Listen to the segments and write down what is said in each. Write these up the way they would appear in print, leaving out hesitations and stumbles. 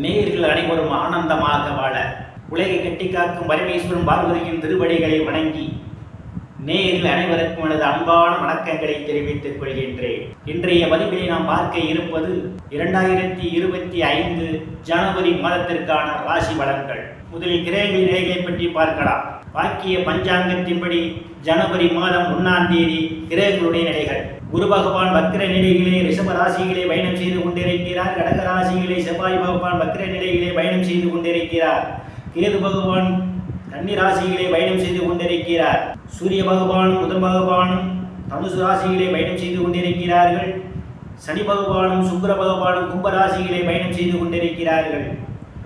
நேயர்கள் அனைவரும் ஆனந்தமாக வாழ உலகை கட்டி காக்கும் பரமேஸ்வரன் பார்வதியின் திருவடிகளை வணங்கி நேயர்கள் அனைவருக்கும் எனது அன்பான வணக்கங்களை தெரிவித்துக் கொள்கின்றேன். இன்றைய பதிவிலே நாம் பார்க்க இருப்பது 2025 ஜனவரி மாதத்திற்கான ராசி பலன்கள். முதலில் கிரகங்களின் நிலைகளை பற்றி பார்க்கலாம். வாக்கிய பஞ்சாங்கத்தின்படி ஜனவரி மாதம் 1ஆம் தேதி கிரகங்களுடைய நிலைகள். குரு பகவான் வக்ர நிலையிலே ரிஷப ராசிகளை பயணம் செய்து கொண்டிருக்கிறார். கடக ராசிகளை செவ்வாய் பகவான் வக்ர நிலையிலே பயணம் செய்து கொண்டிருக்கிறார். கேது பகவான் கன்னி ராசிகளை பயணம் செய்து கொண்டிருக்கிறார். சூரிய பகவானும் புதன் பகவானும் தனுசு ராசிகளை பயணம் செய்து கொண்டிருக்கிறார்கள். சனி பகவானும் சுக்கிர பகவானும் கும்ப ராசிகளை பயணம் செய்து கொண்டிருக்கிறார்கள்.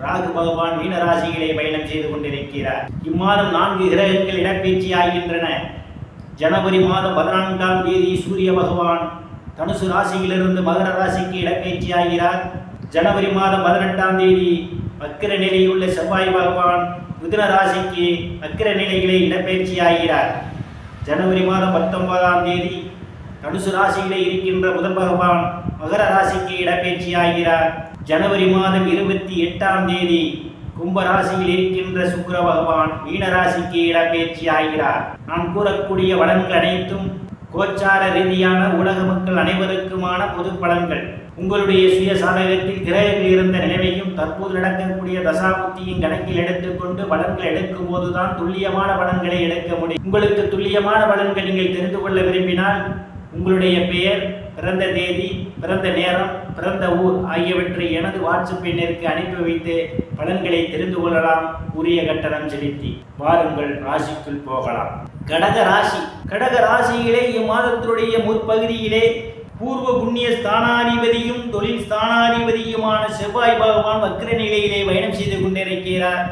ராகு பகவான் மீன ராசிகளை பயணம் செய்து கொண்டிருக்கிறார். இம்மாதம் 4 கிரகங்கள் இடப்பெயர்ச்சி ஆகின்றன. ஜனவரி மாதம் 14ஆம் தேதி சூரிய பகவான் தனுசு ராசியிலிருந்து மகர ராசிக்கு இடப்பெயர்ச்சி ஆகிறார். ஜனவரி மாதம் 18ஆம் தேதி வக்கிர நிலையில் உள்ள செவ்வாய் பகவான் மிதுன ராசிக்கு வக்கிர நிலைகளை இடப்பெயர்ச்சி ஆகிறார். ஜனவரி மாதம் 19ஆம் தேதி தனுசு ராசியிலே இருக்கின்ற புதன் பகவான் மகர ராசிக்கு இடப்பெயர்ச்சி ஆகிறார். ஜனவரி மாதம் 28ஆம் தேதி கும்ப ராசியில் இருக்கின்ற சுக்கிர பகவான் மீன ராசிக்கு இடப்பெயர்ச்சி ஆகிறார். நான் கூறக்கூடிய பலன்கள் அனைத்தும் கோச்சார ரீதியான உலக மக்கள் அனைவருக்குமான பொது பலன்கள். உங்களுடைய சுய சாதகத்தில் கிரகங்கள் இருந்த நிலைமையும் தற்போது நடக்கக்கூடிய தசாபுத்தியும் கணக்கில் எடுத்துக்கொண்டு பலன்கள் எடுக்கும் போதுதான் துல்லியமான பலன்களை எடுக்க முடியும். உங்களுக்கு துல்லியமான பலன்கள் நீங்கள் தெரிந்து கொள்ள விரும்பினால் உங்களுடைய பெயர், பிறந்த தேதி, பிறந்த நேரம், பிறந்த ஊர் ஆகியவற்றை எனது வாட்ஸ்அப் எண்ணிற்கு அனுப்பி வைத்து பலன்களை தெரிந்து கொள்ளலாம். உரிய கட்டணம் செலுத்தி வாருங்கள் ராசிக்குள் போகலாம். கடக ராசியிலே இம்மாதத்தினுடைய முற்பகுதியிலே பூர்வ புண்ணிய ஸ்தானாதிபதியும் தொழில் ஸ்தானாதிபதியுமான செவ்வாய் பகவான் வக்ர நிலையிலே பயணம் செய்து கொண்டிருக்கிறார்.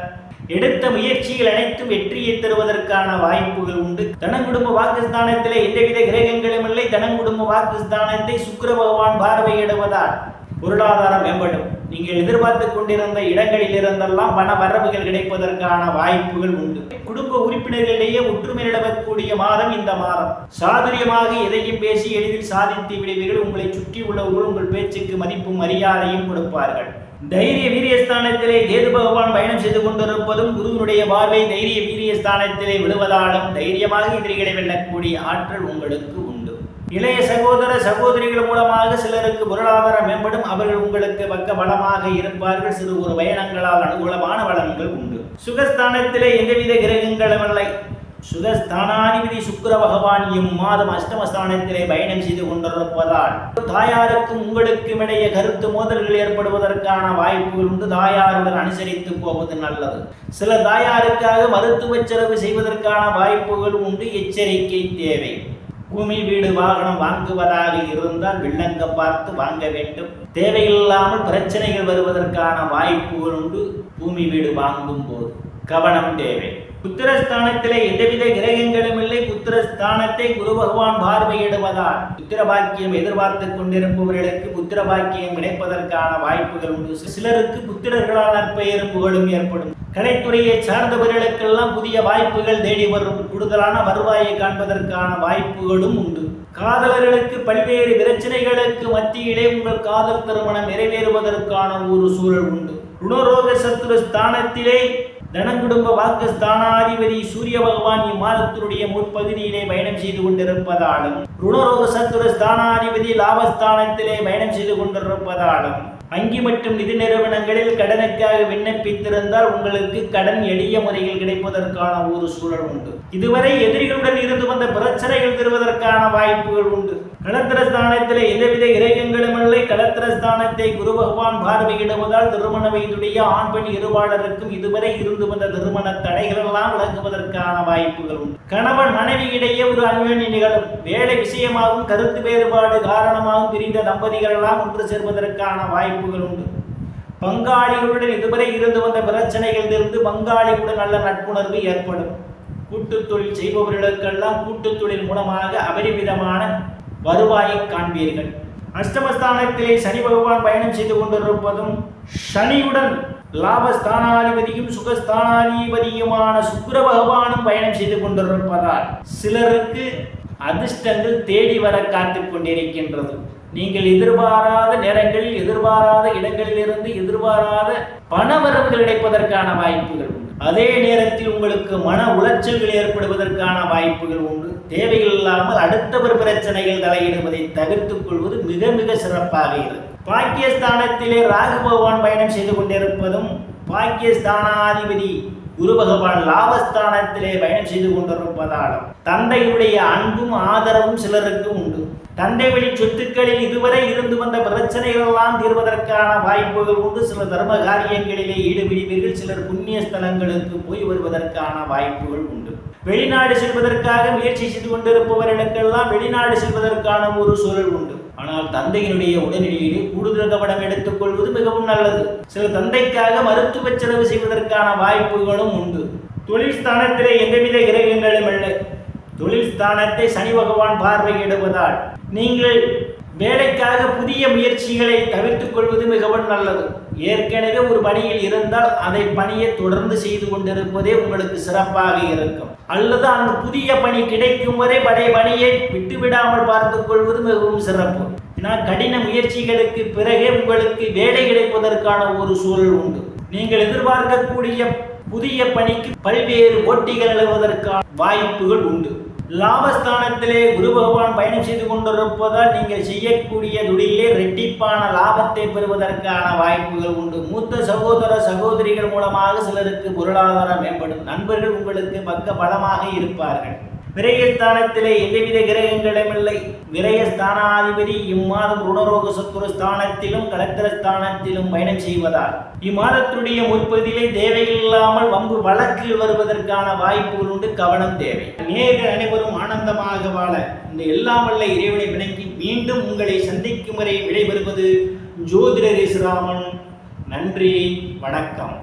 எடுத்த முயற்சிகள் அனைத்தும் வெற்றியை தருவதற்கான வாய்ப்புகள் உண்டு. தனங்குடும்ப வாக்குஸ்தானத்திலே எந்தவித கிரகங்களும் இல்லை. தனங்குடும்ப வாக்குஸ்தானத்தை சுக்கிர பகவான் பார்வையிடுவதால் பொருளாதாரம் மேம்படும். நீங்கள் எதிர்பார்த்து கொண்டிருந்த இடங்களில் இருந்தெல்லாம் பண வரவுகள் கிடைப்பதற்கான வாய்ப்புகள் உண்டு. குடும்ப உறுப்பினர்களிடையே ஒற்றுமை நிலவக்கூடிய மாதம் இந்த மாதம். சாதுரியமாக எதையும் பேசி எளிதில் சாதித்து விடுவீர்கள். உங்களை சுற்றி உள்ளவர்கள் உங்கள் பேச்சுக்கு மதிப்பும் மரியாதையும் கொடுப்பார்கள். தைரிய வீரியஸ்தானத்திலே கேது பகவான் பயணம் செய்து கொண்டிருப்பதும் குருவினுடைய பார்வை தைரிய வீரியஸ்தானத்திலே விடுவதாலும் தைரியமாக எதிரிகளை வெல்லக்கூடிய ஆற்றல் உங்களுக்கு உண்டு. இளைய சகோதர சகோதரிகள் மூலமாக சிலருக்கு பொருளாதாரம் மேம்படும். அவர்கள் உங்களுக்கு பக்க பலமாக இருப்பார்கள். சிறு ஒரு பயணங்களால் அனுகூலமான பலன்கள் உண்டு. சுகஸ்தானத்திலே எந்தவித கிரகங்களும் இல்லை. சுகஸ்தானாதிபதி சுக்கிர பகவான் இம்மாதம் அஷ்டமஸ்தானத்திலே பயணம் செய்து கொண்டிருப்பதால் தாயாருக்கும் உங்களுக்கும் இடையே கருத்து மோதல்கள் ஏற்படுவதற்கான வாய்ப்புகள் உண்டு. தாயாருடன் அனுசரித்து போவது நல்லது. சில தாயாருக்காக மருத்துவ செலவு செய்வதற்கான வாய்ப்புகள் உண்டு. எச்சரிக்கை தேவை. பூமி வீடு வாகனம் வாங்குவதாக இருந்தால் வில்லங்கம் பார்த்து வாங்க வேண்டும். தேவையில்லாமல் பிரச்சனைகள் வருவதற்கான வாய்ப்புகள் உண்டு. பூமி வீடு வாங்கும் போது கவனம் தேவை. புத்திரஸ்தானத்திலே எந்தவித கிரகங்களும் இல்லை. புத்திரஸ்தானத்தை குரு பகவான் பார்வையிடுவதால் புத்திர பாக்கியம் எதிர்பார்த்து கொண்டிருப்பவர்களுக்கு புத்திர பாக்கியம் கிடைப்பதற்கான வாய்ப்புகள் உண்டு. சிலருக்கு புத்திரர்களால் நற்பெயரும் புகழும் ஏற்படும். கலைத்துறையை சார்ந்தவர்களுக்கெல்லாம் புதிய வாய்ப்புகள் தேடி வரும். கூடுதலான வருவாயை காண்பதற்கான வாய்ப்புகளும் உண்டு. காதலர்களுக்கு பல்வேறு பிரச்சனைகளுக்கு மத்தியிலே உங்கள் காதல் திருமணம் நிறைவேறுவதற்கான ஒரு சூழல் உண்டு. ருணரோக சத்துரு ஸ்தானத்திலே தனங்குடும்ப வாக்கு ஸ்தானாதிபதி சூரிய பகவான் இம்மாதத்தினுடைய முற்பகுதியிலே பயணம் செய்து கொண்டிருப்பதாலும் ருணரோக சத்துரு ஸ்தானாதிபதி லாபஸ்தானத்திலே பயணம் செய்து கொண்டிருப்பதாலும் வங்கி மற்றும் நிதி நிறுவனங்களில் கடனுக்காக விண்ணப்பித்திருந்தால் உங்களுக்கு கடன் எளிய முறையில் கிடைப்பதற்கான ஒரு சூழல் உண்டு. இதுவரை எதிரிகளுடன் இருந்து வந்த பிரச்சனைகள் தருவதற்கான வாய்ப்புகள் உண்டு. களத்திரஸ்தானத்திலே எந்தவித கிரகங்களும் இல்லை. களத்திரஸ்தானத்தை குரு பகவான் பார்வையிடுவதால் திருமண வயதுடைய ஆண் பெண் இருபாளருக்கும் இதுவரை இருந்து வந்த திருமண தடைகள் எல்லாம் விலகுவதற்கான வாய்ப்புகள் உண்டு. கணவன் மனைவியிடையே ஒரு அந்யோன்யம் நிகழும். வேலை விஷயமாகவும் கருத்து வேறுபாடு காரணமாகவும் பிரிந்த தம்பதிகள் எல்லாம் ஒன்று சேர்வதற்கான வாய்ப்புகள் உண்டு. பங்காளிகளுடன் இதுவரை இருந்து வந்த பிரச்சனைகள் இருந்து பங்காளிகளுடன் நல்ல நட்புணர்வு ஏற்படும். கூட்டுத் தொழில் செய்பவர்களுக்கெல்லாம் கூட்டுத் தொழில் மூலமாக அபரிமிதமான வருவாயை காண்பீர்கள். அஷ்டமஸ்தானத்திலே சனி பகவான் பயணம் செய்து கொண்டிருப்பதும் சனியுடன் லாபஸ்தானாதிபதியும் சுகஸ்தானாதிபதியுமான சுக்கிர பகவானும் பயணம் செய்து கொண்டிருப்பதால் சிலருக்கு அதிர்ஷ்டங்கள் தேடி வர காத்துக் கொண்டிருக்கின்றது. நீங்கள் எதிர்பாராத நேரங்களில் எதிர்பாராத இடங்களிலிருந்து எதிர்பாராத பணவரவுகள் கிடைப்பதற்கான வாய்ப்புகள் உண்டு. அதே நேரத்தில் உங்களுக்கு மன உளைச்சல்கள் ஏற்படுவதற்கான வாய்ப்புகள் உண்டு. தேவைகள் இல்லாமல் அடுத்தவர் பிரச்சனைகள் தலையிடுவதை தவிர்த்துக் கொள்வது மிக மிக சிறப்பாக இருக்கும். பாக்கியஸ்தானத்திலே ராகு பகவான் பயணம் செய்து கொண்டிருப்பதும் பாக்கியஸ்தானாதிபதி குரு பகவான் லாபஸ்தானத்திலே பயணம் செய்து கொண்டிருப்பதாலும் தந்தையுடைய அன்பும் ஆதரவும் சிலருக்கு உண்டு. தந்தை வழி சொத்துக்களில் இதுவரை இருந்து வந்த பிரச்சனைகள் எல்லாம் தீர்வதற்கான வாய்ப்புகள் உண்டு. சில தர்ம காரியங்களிலே ஈடுபடுவீர்கள். சிலர் புண்ணிய ஸ்தலங்களுக்கு போய் வருவதற்கான வாய்ப்புகள் உண்டு. வெளிநாடு செல்வதற்காக முயற்சி செய்து கொண்டிருப்பவர்களுக்கெல்லாம் வெளிநாடு செல்வதற்கான ஒரு சூழல் உண்டு. ஆனால் தந்தையினுடைய உடல்நிலையிலே கூடுதல் கவனம் எடுத்துக் கொள்வது மிகவும் நல்லது. சில தந்தைக்காக மருத்துவ செலவு செய்வதற்கான வாய்ப்புகளும் உண்டு. தொழில் ஸ்தானத்திலே எந்தவித கிரகங்களும் இல்லை. தொழில் ஸ்தானத்தை சனி பகவான் பார்வையிடுவதால் நீங்கள் வேலைக்காக புதிய முயற்சிகளை தவிர்த்துக் கொள்வது மிகவும் நல்லது. ஏற்கனவே ஒரு பணியில் இருந்தால் அதை பணியை தொடர்ந்து செய்து கொண்டிருப்பதே உங்களுக்கு சிறப்பாக இருக்கும். அல்லது அந்த புதிய பணி கிடைக்கும் வரை பழைய பணியை விட்டுவிடாமல் பார்த்துக் கொள்வது மிகவும் சிறப்பு. கடின முயற்சிகளுக்கு பிறகே உங்களுக்கு வேலை கிடைப்பதற்கான ஒரு சூழல் உண்டு. நீங்கள் எதிர்பார்க்கக்கூடிய புதிய பணிக்கு பல்வேறு போட்டிகள் எழுவதற்கான வாய்ப்புகள் உண்டு. லாபஸ்தானத்திலே குரு பகவான் பயணம் செய்து கொண்டிருப்பதால் நீங்கள் செய்யக்கூடிய தொழிலே இரட்டிப்பான லாபத்தை பெறுவதற்கான வாய்ப்புகள் உண்டு. மூத்த சகோதர சகோதரிகள் மூலமாக சிலருக்கு பொருளாதாரம் மேம்படும். நண்பர்கள் உங்களுக்கு பக்க பலமாக இருப்பார்கள். விரயஸ்தானத்திலே எந்தவித கிரகங்களும் இல்லை. விரயஸ்தானாதிபதி இம்மாதம் ருணரோக சத்துரு ஸ்தானத்திலும் கலத்திர ஸ்தானத்திலும் பயணம் செய்வதால் இம்மாதத்துடைய முற்பதிலே தேவையில்லாமல் வம்பு வழக்கில் வருவதற்கான வாய்ப்புகள் உண்டு. கவனம் தேவை. நேயர்கள் அனைவரும் ஆனந்தமாக வாழ இந்த எல்லாம் வல்ல இறைவனை விளங்கி மீண்டும் உங்களை சந்திக்கும் வரை விடைபெறுவது ஜோதிடர் ராமன். நன்றி, வணக்கம்.